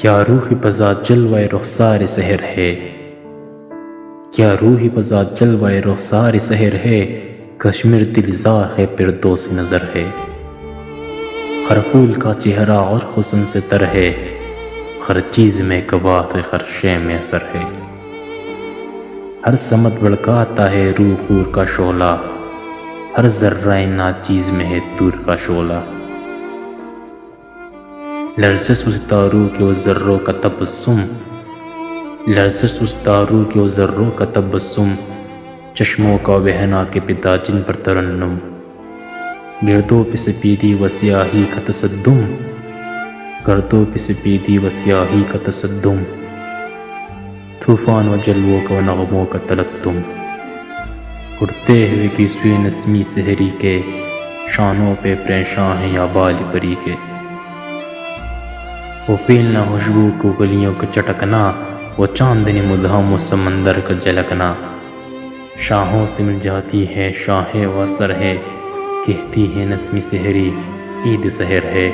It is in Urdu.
کیا روح بذات جلوہ رخسار سحر ہے، کیا روح بذات جلوہ رخسار سحر ہے، کشمیر دلزار ہے پردوس نظر ہے، ہر پھول کا چہرہ اور حسن سے تر ہے، ہر چیز میں قوت ہر شے میں اثر ہے، ہر سمت بھڑکاتا ہے روح خور کا شعلہ، ہر ذرہ ناچیز میں ہے دور کا شعلہ، لرزش ستاروں کے وہ ذروں کا تبسم، لرزش ستاروں کے وہ ذروں کا تبسم، چشموں کا بہنا کے پتا جن پر ترنم، گردوں پہ سپیدی و سیاہی کا تصدم، گردوں پہ سپیدی و سیاہی کا تصدم، طوفان و جلووں کا و نغموں کا تلتم، اڑتے ہوئے کی سوئے نسمی سحری کے، شانوں پہ پریشاں ہیں یا بال پری کے، وہ پیلنا خوشبو کو گلیوں کا چٹکنا، وہ چاندنی مدھام و سمندر کا جھلکنا، شاہوں سے مل جاتی ہے شاہ و سر ہے، کہتی ہے نسمی سحری عید سحر ہے۔